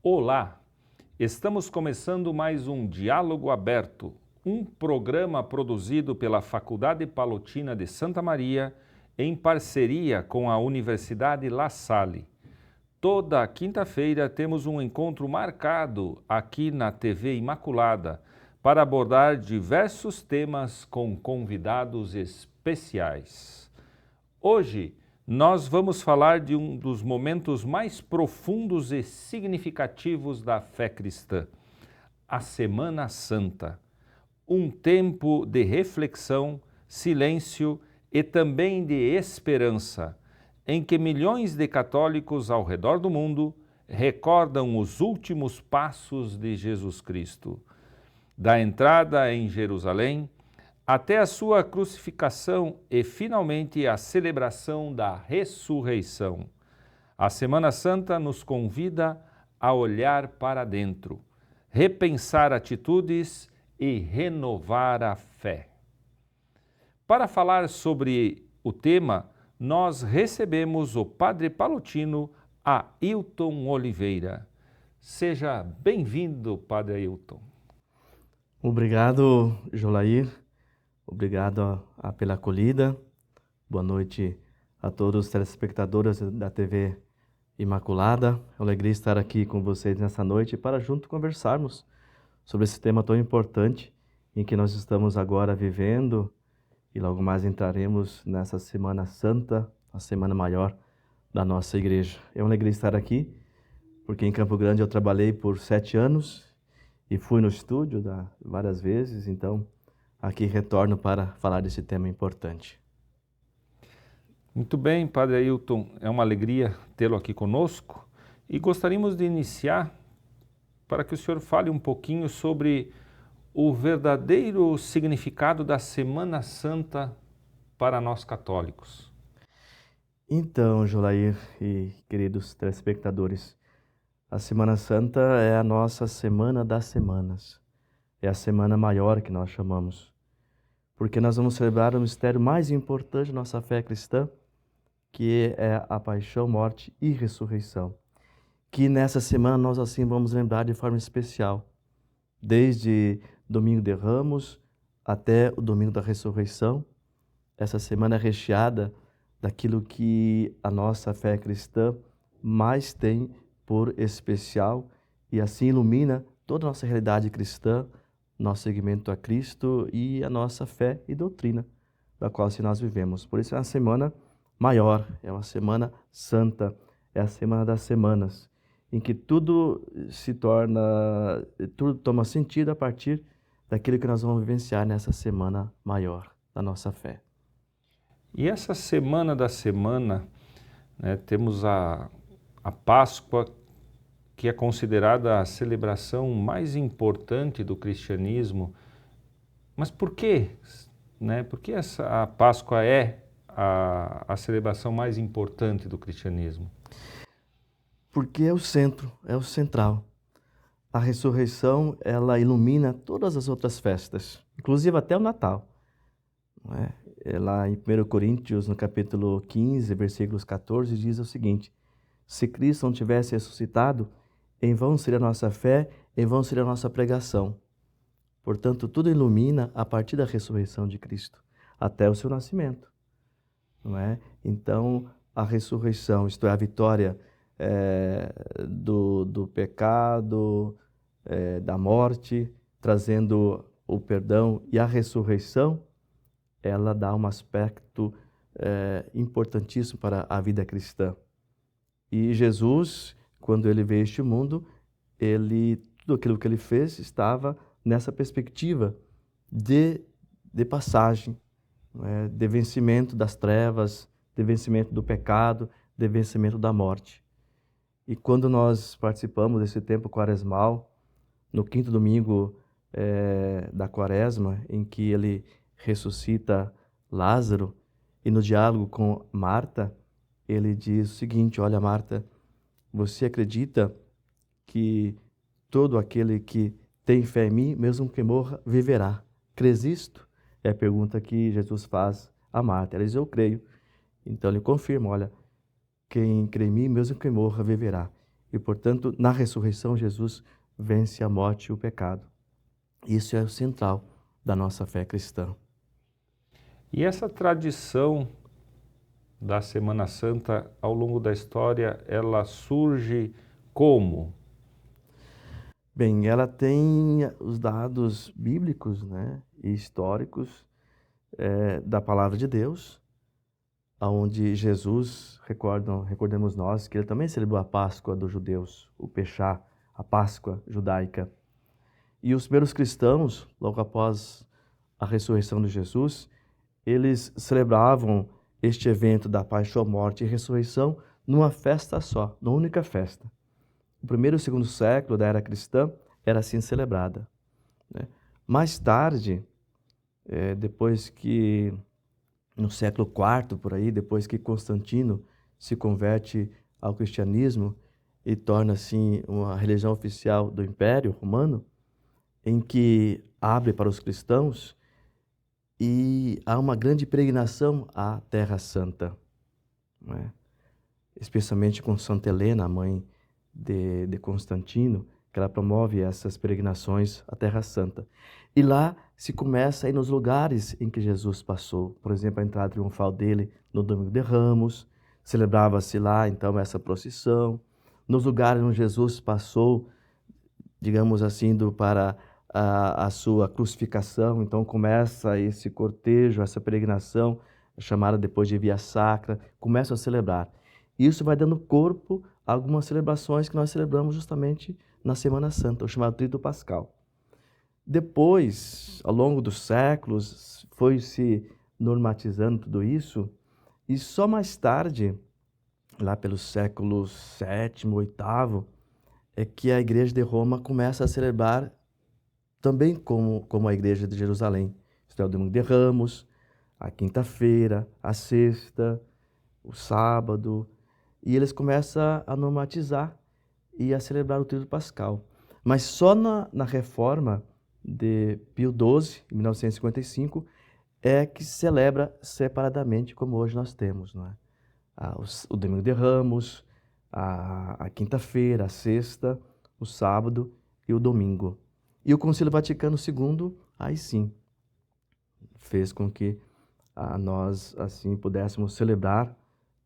Olá! Estamos começando mais um Diálogo Aberto, um programa produzido pela Faculdade Palotina de Santa Maria em parceria com a Universidade La Salle. Toda quinta-feira temos um encontro marcado aqui na TV Imaculada para abordar diversos temas com convidados especiais. Hoje, nós vamos falar de um dos momentos mais profundos e significativos da fé cristã, a Semana Santa. Um tempo de reflexão, silêncio e também de esperança, em que milhões de católicos ao redor do mundo recordam os últimos passos de Jesus Cristo. Da entrada em Jerusalém, até a sua crucificação e, finalmente, a celebração da ressurreição. A Semana Santa nos convida a olhar para dentro, repensar atitudes e renovar a fé. Para falar sobre o tema, nós recebemos o Padre Palotino Ailton Oliveira. Seja bem-vindo, Padre Ailton. Obrigado, Jolair. Obrigado pela acolhida. Boa noite a todos os telespectadores da TV Imaculada. É uma alegria estar aqui com vocês nessa noite para juntos conversarmos sobre esse tema tão importante em que nós estamos agora vivendo e logo mais entraremos nessa Semana Santa, a Semana Maior da nossa igreja. É uma alegria estar aqui, porque em Campo Grande eu trabalhei por 7 anos e fui no estúdio várias vezes, então aqui retorno para falar desse tema importante. Muito bem, Padre Ailton, é uma alegria tê-lo aqui conosco e gostaríamos de iniciar para que o senhor fale um pouquinho sobre o verdadeiro significado da Semana Santa para nós católicos. Então, Jolair e queridos telespectadores, a Semana Santa é a nossa Semana das Semanas. É a semana maior que nós chamamos, porque nós vamos celebrar o mistério mais importante da nossa fé cristã, que é a paixão, morte e ressurreição. Que nessa semana nós assim vamos lembrar de forma especial, desde Domingo de Ramos até o Domingo da Ressurreição. Essa semana é recheada daquilo que a nossa fé cristã mais tem por especial e assim ilumina toda a nossa realidade cristã, nosso seguimento a Cristo e a nossa fé e doutrina da qual assim nós vivemos. Por isso é uma semana maior, é uma semana santa, é a semana das semanas, em que tudo toma sentido a partir daquilo que nós vamos vivenciar nessa semana maior da nossa fé. E essa Semana da Semana, temos a Páscoa, que é considerada a celebração mais importante do cristianismo. Mas por quê? Por que a Páscoa é a celebração mais importante do cristianismo? Porque é o centro, é o central. A ressurreição, ela ilumina todas as outras festas, inclusive até o Natal. Não é? Lá em 1 Coríntios, no capítulo 15, versículos 14, diz o seguinte: se Cristo não tivesse ressuscitado, em vão seria a nossa fé, em vão seria a nossa pregação. Portanto, tudo ilumina a partir da ressurreição de Cristo, até o seu nascimento. Não é? Então, a ressurreição, isto é, a vitória do pecado, da morte, trazendo o perdão e a ressurreição, ela dá um aspecto importantíssimo para a vida cristã. E Jesus, quando ele veio a este mundo, tudo aquilo que ele fez estava nessa perspectiva de passagem, de vencimento das trevas, de vencimento do pecado, de vencimento da morte. E quando nós participamos desse tempo quaresmal, no 5º domingo da quaresma, em que ele ressuscita Lázaro, e no diálogo com Marta, ele diz o seguinte: olha, Marta, você acredita que todo aquele que tem fé em mim, mesmo que morra, viverá? Crês isto? É a pergunta que Jesus faz a Marta. Ela diz: eu creio. Então ele confirma: olha, quem crê em mim, mesmo que morra, viverá. E, portanto, na ressurreição, Jesus vence a morte e o pecado. Isso é o central da nossa fé cristã. E essa tradição da Semana Santa, ao longo da história, ela surge como? Bem, ela tem os dados bíblicos, né, e históricos da palavra de Deus, onde Jesus, recordemos nós, que ele também celebrou a Páscoa dos judeus, o Peshá, a Páscoa judaica. E os primeiros cristãos, logo após a ressurreição de Jesus, eles celebravam este evento da paixão, morte e ressurreição numa festa só, numa única festa. O primeiro e o segundo século da era cristã era assim celebrada, né? Mais tarde, depois que, no século IV, por aí, depois que Constantino se converte ao cristianismo e torna assim uma religião oficial do Império Romano, em que abre para os cristãos e há uma grande peregrinação à Terra Santa, né? Especialmente com Santa Helena, a mãe de Constantino, que ela promove essas peregrinações à Terra Santa. E lá se começa a ir nos lugares em que Jesus passou. Por exemplo, a entrada triunfal dele no Domingo de Ramos, celebrava-se lá então essa procissão. Nos lugares onde Jesus passou, digamos assim, para a sua crucificação, então começa esse cortejo, essa peregrinação, chamada depois de Via Sacra, começam a celebrar. Isso vai dando corpo a algumas celebrações que nós celebramos justamente na Semana Santa, o chamado Tríduo Pascal. Depois, ao longo dos séculos, foi se normatizando tudo isso, e só mais tarde, lá pelos séculos VII, VIII, é que a Igreja de Roma começa a celebrar também como a Igreja de Jerusalém. Isto é, o Domingo de Ramos, a quinta-feira, a sexta, o sábado, e eles começam a normatizar e a celebrar o Tríduo Pascal. Mas só na reforma de Pio XII, em 1955, é que se celebra separadamente, como hoje nós temos, não é? O Domingo de Ramos, a quinta-feira, a sexta, o sábado e o domingo. E o Concílio Vaticano II, aí sim, fez com que nós assim pudéssemos celebrar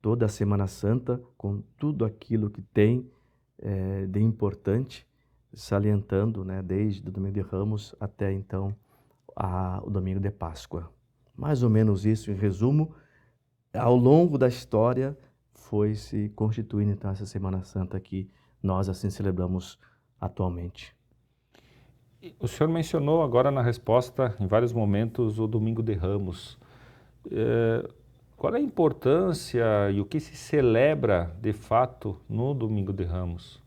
toda a Semana Santa com tudo aquilo que tem de importante, salientando, né, desde o Domingo de Ramos até então o Domingo de Páscoa. Mais ou menos isso, em resumo, ao longo da história foi se constituindo então essa Semana Santa que nós assim celebramos atualmente. O senhor mencionou agora na resposta, em vários momentos, o Domingo de Ramos. Qual é a importância e o que se celebra, de fato, no Domingo de Ramos?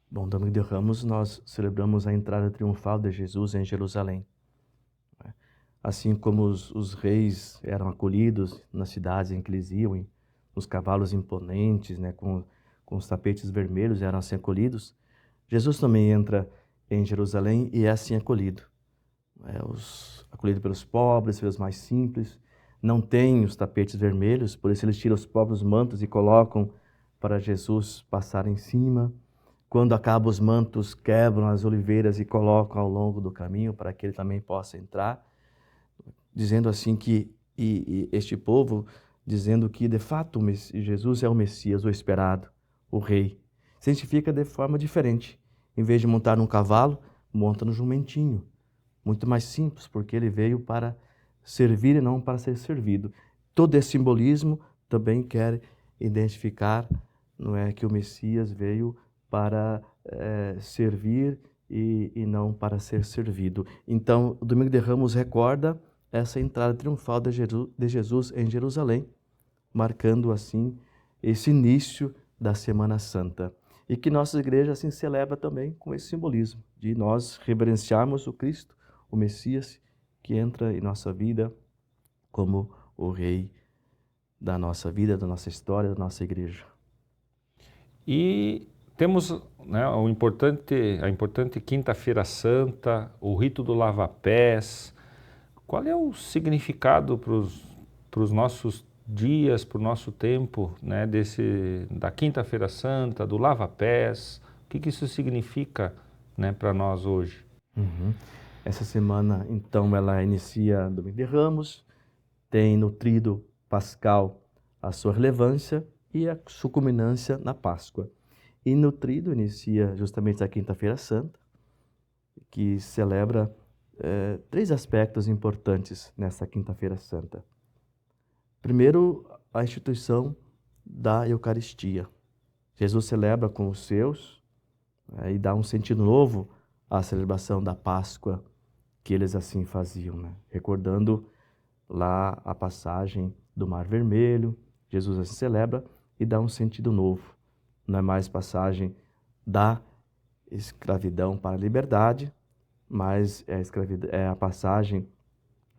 Bom, Domingo de Ramos nós celebramos a entrada triunfal de Jesus em Jerusalém. Assim como os reis eram acolhidos nas cidades em que eles iam, nos cavalos imponentes, né, com os tapetes vermelhos, eram assim acolhidos, Jesus também entra em Jerusalém e é assim acolhido. Acolhido pelos pobres, pelos mais simples. Não tem os tapetes vermelhos, por isso eles tiram os próprios mantos e colocam para Jesus passar em cima. Quando acabam os mantos, quebram as oliveiras e colocam ao longo do caminho para que ele também possa entrar. Dizendo assim que este povo, dizendo que de fato Jesus é o Messias, o esperado, o Rei. Se identifica de forma diferente. Em vez de montar num cavalo, monta no jumentinho. Muito mais simples, porque ele veio para servir e não para ser servido. Todo esse simbolismo também quer identificar, não é, que o Messias veio para servir e não para ser servido. Então, o Domingo de Ramos recorda essa entrada triunfal de Jesus em Jerusalém, marcando assim esse início da Semana Santa. E que nossa igreja assim celebra também com esse simbolismo de nós reverenciarmos o Cristo, o Messias, que entra em nossa vida como o Rei da nossa vida, da nossa história, da nossa igreja. E temos, né, a importante Quinta-feira Santa, o rito do lava-pés. Qual é o significado para os nossos dias, para o nosso tempo, né, da Quinta-feira Santa, do lava-pés, o que isso significa, né, para nós hoje? Uhum. Essa semana, então, ela inicia Domingo de Ramos, tem no Tríduo Pascal a sua relevância e a sua culminância na Páscoa. E no Tríduo inicia justamente a Quinta-feira Santa, que celebra 3 aspectos importantes nessa Quinta-feira Santa. Primeiro, a instituição da Eucaristia. Jesus celebra com os seus e dá um sentido novo à celebração da Páscoa, que eles assim faziam, né? Recordando lá a passagem do Mar Vermelho, Jesus assim celebra e dá um sentido novo. Não é mais passagem da escravidão para a liberdade, mas é a passagem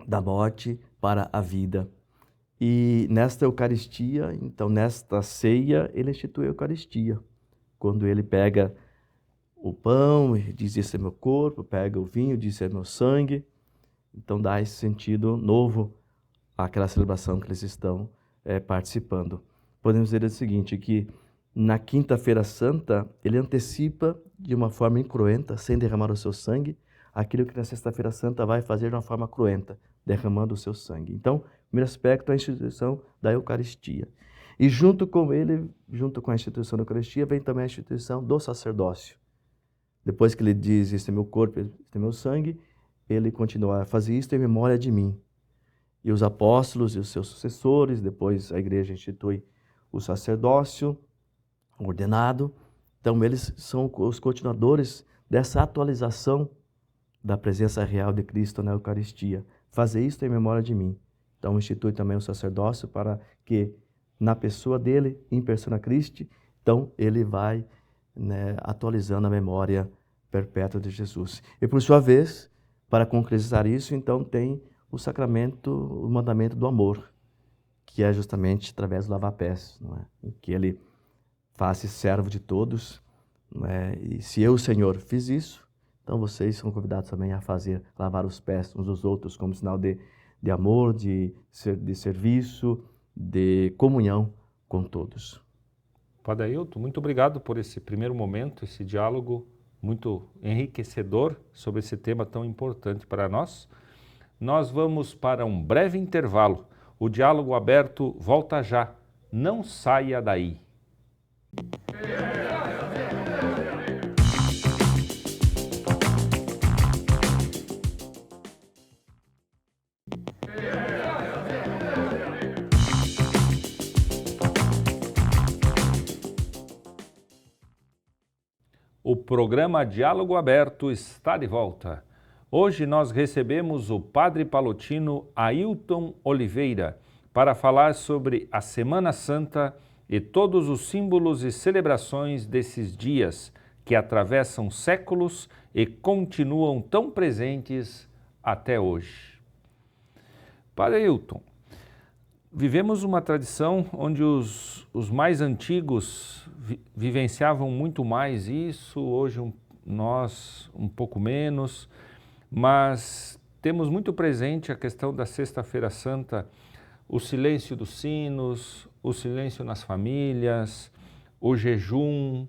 da morte para a vida. E nesta Eucaristia, então nesta ceia, ele institui a Eucaristia. Quando ele pega o pão e diz: esse é meu corpo, pega o vinho, diz: esse é meu sangue. Então dá esse sentido novo àquela celebração que eles estão participando. Podemos dizer o seguinte, que na Quinta-feira Santa, ele antecipa de uma forma incruenta, sem derramar o seu sangue, aquilo que na Sexta-feira Santa vai fazer de uma forma cruenta, derramando o seu sangue. Então, o primeiro aspecto é a instituição da Eucaristia. E junto com ele, junto com a instituição da Eucaristia, vem também a instituição do sacerdócio. Depois que ele diz: este é meu corpo, este é meu sangue, ele continua a fazer isto em memória de mim. E os apóstolos e os seus sucessores, depois a igreja institui o sacerdócio ordenado. Então, eles são os continuadores dessa atualização da presença real de Cristo na Eucaristia. Fazer isto em memória de mim. Então, institui também o sacerdócio para que, na pessoa dele, em persona Christi, então ele vai, né, atualizando a memória perpétua de Jesus. E, por sua vez, para concretizar isso, então, tem o sacramento, o mandamento do amor, que é justamente através do lava-pés, não é? Em que ele faz-se servo de todos, não é? E se eu, Senhor, fiz isso, então vocês são convidados também a lavar os pés uns dos outros, como sinal de amor, de serviço, de comunhão com todos. Padre Ailton, muito obrigado por esse primeiro momento, esse diálogo muito enriquecedor sobre esse tema tão importante para nós. Nós vamos para um breve intervalo. O Diálogo Aberto volta já. Não saia daí. O programa Diálogo Aberto está de volta. Hoje nós recebemos o Padre Palotino Ailton Oliveira para falar sobre a Semana Santa e todos os símbolos e celebrações desses dias que atravessam séculos e continuam tão presentes até hoje. Padre Ailton, vivemos uma tradição onde os mais antigos vivenciavam muito mais isso, hoje nós um pouco menos, mas temos muito presente a questão da Sexta-feira Santa, o silêncio dos sinos, o silêncio nas famílias, o jejum,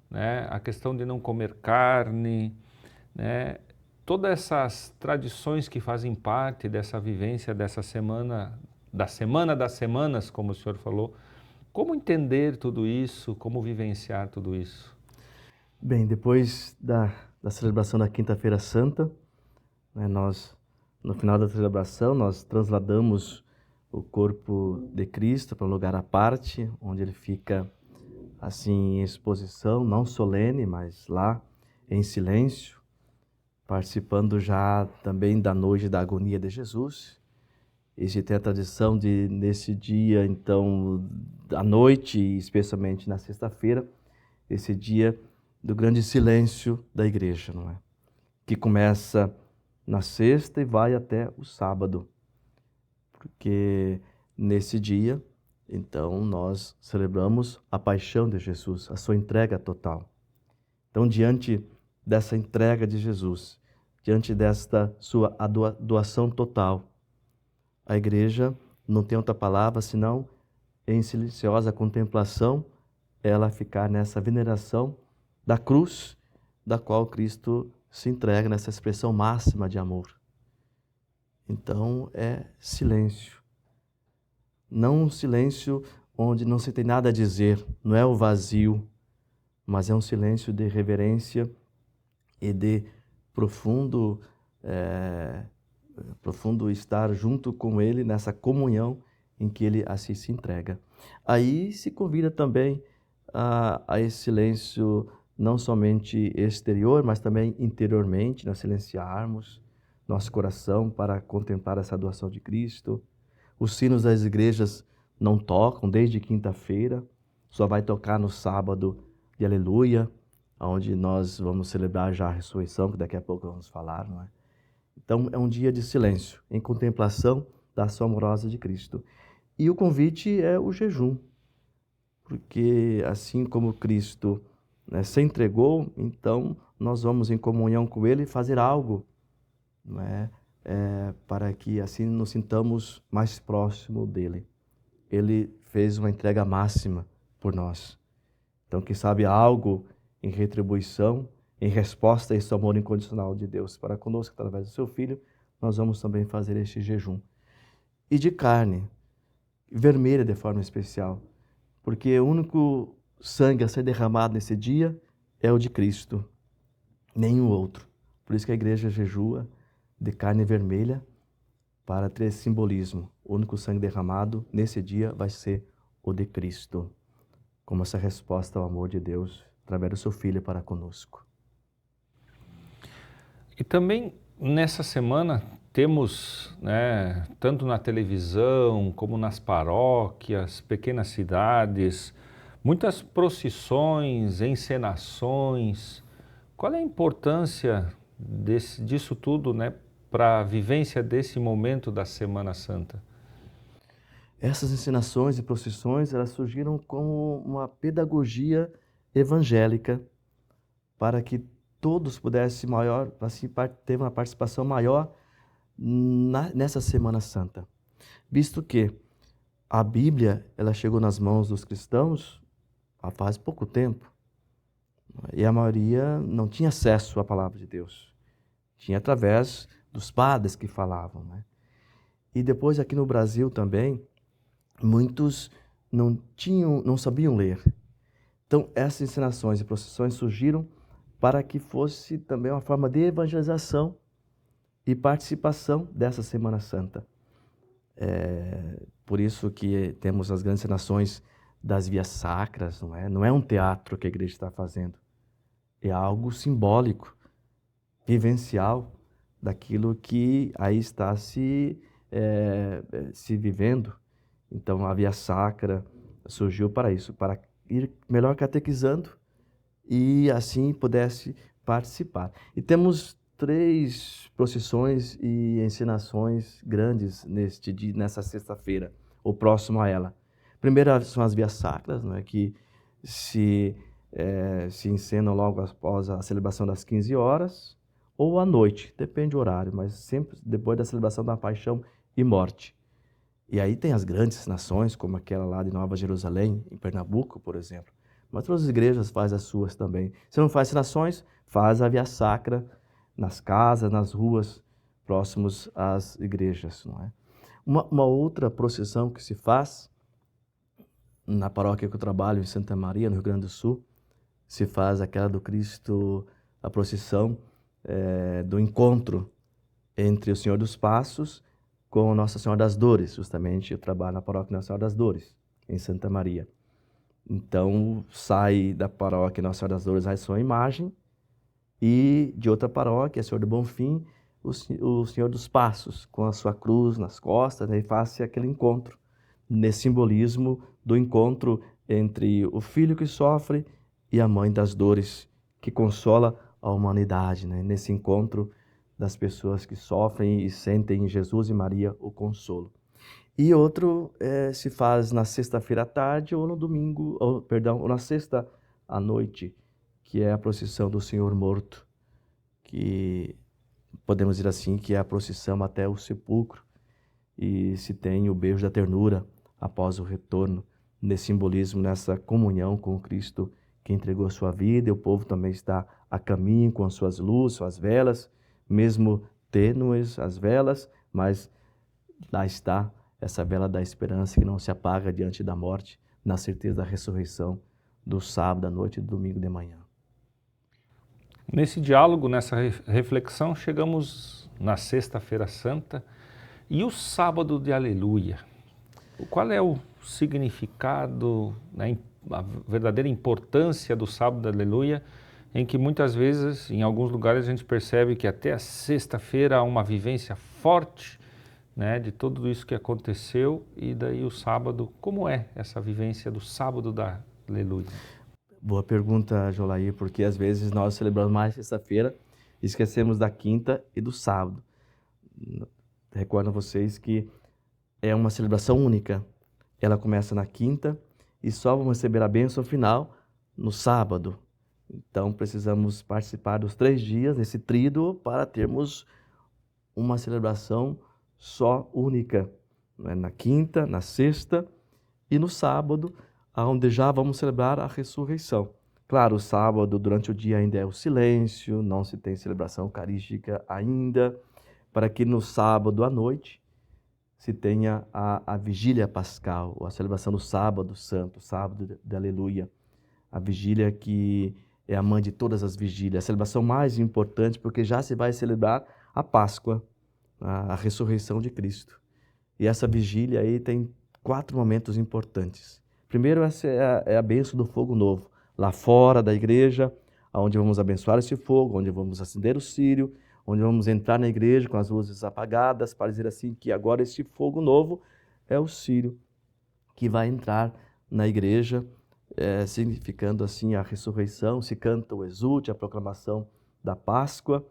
né, a questão de não comer carne, né, todas essas tradições que fazem parte dessa vivência dessa semana das semanas, como o senhor falou. Como entender tudo isso, como vivenciar tudo isso? Bem, depois da celebração da Quinta-feira Santa, né, no final da celebração, nós trasladamos o corpo de Cristo para um lugar à parte, onde ele fica assim em exposição, não solene, mas lá em silêncio, participando já também da noite da agonia de Jesus. E se tem a tradição de, nesse dia, então, à noite, especialmente na sexta-feira, esse dia do grande silêncio da igreja, não é? Que começa na sexta e vai até o sábado. Porque nesse dia, então, nós celebramos a paixão de Jesus, a sua entrega total. Então, diante dessa entrega de Jesus, diante desta sua doação total, a igreja, não tem outra palavra senão, em silenciosa contemplação, ela ficar nessa veneração da cruz, da qual Cristo se entrega nessa expressão máxima de amor. Então, é silêncio. Não um silêncio onde não se tem nada a dizer, não é o vazio, mas é um silêncio de reverência e de profundo estar junto com Ele nessa comunhão em que Ele assim se entrega. Aí se convida também a esse silêncio não somente exterior, mas também interiormente, nós silenciarmos nosso coração para contemplar essa doação de Cristo. Os sinos das igrejas não tocam desde quinta-feira, só vai tocar no sábado de Aleluia, onde nós vamos celebrar já a ressurreição, que daqui a pouco vamos falar, não é? Então é um dia de silêncio, em contemplação da ação amorosa de Cristo. E o convite é o jejum, porque assim como Cristo, né, se entregou, então nós vamos em comunhão com Ele fazer algo, não é? Para que assim nos sintamos mais próximo dele. Ele fez uma entrega máxima por nós. Então, quem sabe algo em retribuição, em resposta a esse amor incondicional de Deus para conosco, através do seu Filho, nós vamos também fazer este jejum. E de carne, vermelha de forma especial, porque o único sangue a ser derramado nesse dia é o de Cristo, nenhum outro. Por isso que a igreja jejua de carne vermelha, para ter esse simbolismo. O único sangue derramado nesse dia vai ser o de Cristo, como essa resposta ao amor de Deus através do seu Filho para conosco. E também nessa semana temos, né, tanto na televisão como nas paróquias, pequenas cidades, muitas procissões, encenações. Qual é a importância disso tudo, né, para a vivência desse momento da Semana Santa? Essas encenações e procissões, elas surgiram como uma pedagogia evangélica para que todos pudessem ter uma participação maior nessa Semana Santa. Visto que a Bíblia, ela chegou nas mãos dos cristãos há faz pouco tempo, e a maioria não tinha acesso à palavra de Deus. Tinha através dos padres que falavam, né? E depois aqui no Brasil também, muitos não sabiam ler. Então, essas encenações e procissões surgiram para que fosse também uma forma de evangelização e participação dessa Semana Santa. Por isso que temos as grandes encenações das vias sacras, não é? Não é um teatro que a igreja está fazendo, é algo simbólico, vivencial, daquilo que aí está se vivendo. Então, a via sacra surgiu para isso, para ir melhor catequizando e assim pudesse participar. E temos 3 procissões e encenações grandes neste dia, nessa sexta-feira, ou próximo a ela. Primeiro são as vias sacras, não é, que se encenam logo após a celebração das 15 horas, ou à noite, depende do horário, mas sempre depois da celebração da Paixão e Morte. E aí tem as grandes nações, como aquela lá de Nova Jerusalém, em Pernambuco, por exemplo. Mas todas as igrejas fazem as suas também. Se não faz nações, faz a via sacra nas casas, nas ruas, próximos às igrejas, não é? Uma outra procissão que se faz, na paróquia que eu trabalho, em Santa Maria, no Rio Grande do Sul, se faz aquela do Cristo, a procissão do encontro entre o Senhor dos Passos com Nossa Senhora das Dores. Justamente eu trabalho na paróquia Nossa Senhora das Dores, em Santa Maria. Então sai da paróquia Nossa Senhora das Dores a sua imagem, e de outra paróquia, Senhor do Bonfim, o Senhor dos Passos, com a sua cruz nas costas, né, e faz aquele encontro, nesse simbolismo do encontro entre o filho que sofre e a mãe das dores, que consola a humanidade, né, nesse encontro das pessoas que sofrem e sentem em Jesus e Maria o consolo. E outro se faz na sexta-feira à tarde ou no domingo, ou na sexta à noite, que é a procissão do Senhor Morto, que podemos dizer assim, que é a procissão até o sepulcro. e se tem o beijo da ternura após o retorno, nesse simbolismo, nessa comunhão com Cristo que entregou a sua vida, e o povo também está a caminho com as suas luzes, suas velas, mesmo tênues as velas, mas lá está essa vela da esperança que não se apaga diante da morte, na certeza da ressurreição do sábado à noite e do domingo de manhã. Nesse diálogo, nessa reflexão, chegamos na Sexta-feira Santa e o sábado de Aleluia. Qual é o significado, né, a verdadeira importância do sábado de Aleluia, em que muitas vezes, em alguns lugares, a gente percebe que até a sexta-feira há uma vivência forte, né, de tudo isso que aconteceu, e daí o sábado, como é essa vivência do sábado da Aleluia? Boa pergunta, Jolair, porque às vezes nós celebramos mais sexta-feira e esquecemos da quinta e do sábado. Recordo a vocês que é uma celebração única. Ela começa na quinta e só vamos receber a bênção final no sábado. Então precisamos participar dos 3 dias nesse tríduo para termos uma celebração só única, né? Na quinta, na sexta e no sábado, onde já vamos celebrar a ressurreição. Claro, o sábado, durante o dia, ainda é o silêncio, não se tem celebração eucarística ainda, para que no sábado à noite se tenha a vigília pascal, a celebração do sábado santo, sábado de Aleluia, a vigília que é a mãe de todas as vigílias, a celebração mais importante, porque já se vai celebrar a Páscoa, a ressurreição de Cristo. E essa vigília aí tem 4 momentos importantes. Primeiro, essa é a bênção do fogo novo, lá fora da igreja, onde vamos abençoar esse fogo, onde vamos acender o círio, onde vamos entrar na igreja com as luzes apagadas, para dizer assim que agora este fogo novo é o círio que vai entrar na igreja, significando assim a ressurreição, se canta o exulte, a proclamação da Páscoa,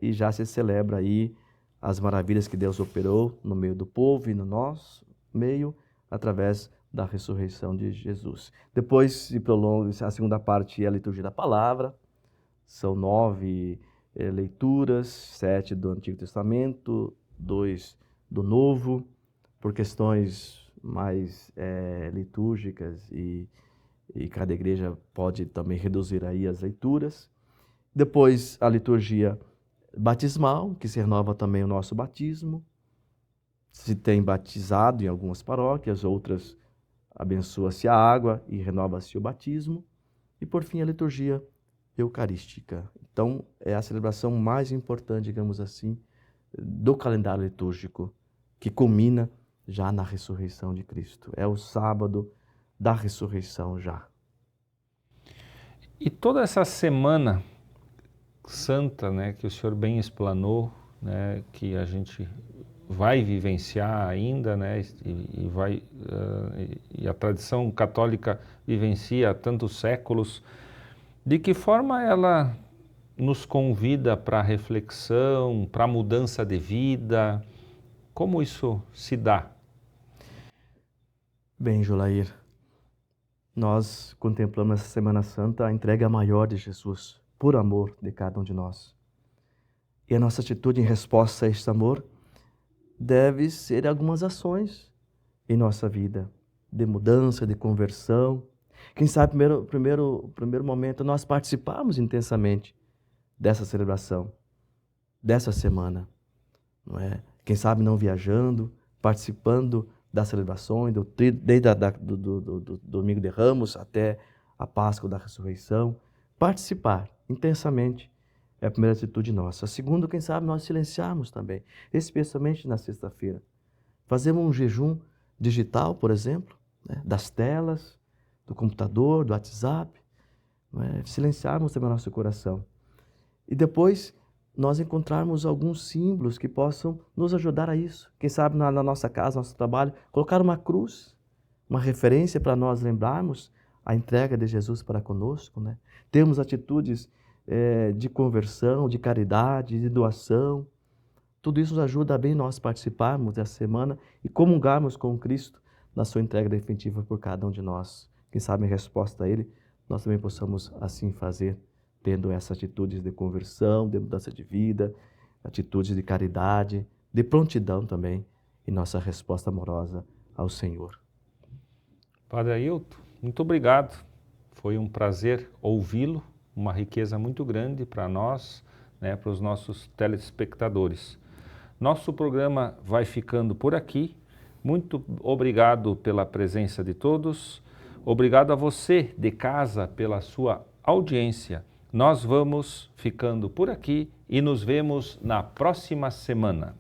e já se celebra aí as maravilhas que Deus operou no meio do povo e no nosso meio, através da ressurreição de Jesus. Depois se prolonga, a segunda parte é a liturgia da palavra, são 9 leituras, 7 do Antigo Testamento, 2 do Novo, por questões mais litúrgicas e cada igreja pode também reduzir aí as leituras. Depois a liturgia batismal, que se renova também o nosso batismo. Se tem batizado em algumas paróquias, outras abençoa-se a água e renova-se o batismo. E por fim a liturgia eucarística. Então é a celebração mais importante, digamos assim, do calendário litúrgico, que culmina já na ressurreição de Cristo. É o sábado da ressurreição já. E toda essa semana santa, né, que o senhor bem explanou, né, que a gente vai vivenciar ainda, né, e a tradição católica vivencia há tantos séculos, de que forma ela nos convida para a reflexão, para a mudança de vida? Como isso se dá? Bem, Jolair, nós contemplamos essa Semana Santa a entrega maior de Jesus, por amor de cada um de nós. E a nossa atitude em resposta a este amor deve ser algumas ações em nossa vida, de mudança, de conversão. Quem sabe, primeiro momento, nós participarmos intensamente dessa celebração, dessa semana, não é? Quem sabe não viajando, participando das celebrações, desde do Domingo de Ramos até a Páscoa da Ressurreição. Participar intensamente é a primeira atitude nossa. A segunda, quem sabe, nós silenciarmos também, especialmente na sexta-feira. Fazemos um jejum digital, por exemplo, né, das telas, do computador, do WhatsApp, silenciarmos também o nosso coração. E depois nós encontrarmos alguns símbolos que possam nos ajudar a isso. Quem sabe na nossa casa, no nosso trabalho, colocar uma cruz, uma referência para nós lembrarmos a entrega de Jesus para conosco, né? Temos atitudes de conversão, de caridade, de doação. Tudo isso nos ajuda a bem nós participarmos dessa semana e comungarmos com Cristo na sua entrega definitiva por cada um de nós. Quem sabe, em resposta a Ele, nós também possamos assim fazer, tendo essas atitudes de conversão, de mudança de vida, atitudes de caridade, de prontidão também e nossa resposta amorosa ao Senhor. Padre Ailton, muito obrigado. Foi um prazer ouvi-lo, uma riqueza muito grande para nós, né, para os nossos telespectadores. Nosso programa vai ficando por aqui. Muito obrigado pela presença de todos. Obrigado a você de casa pela sua audiência. Nós vamos ficando por aqui e nos vemos na próxima semana.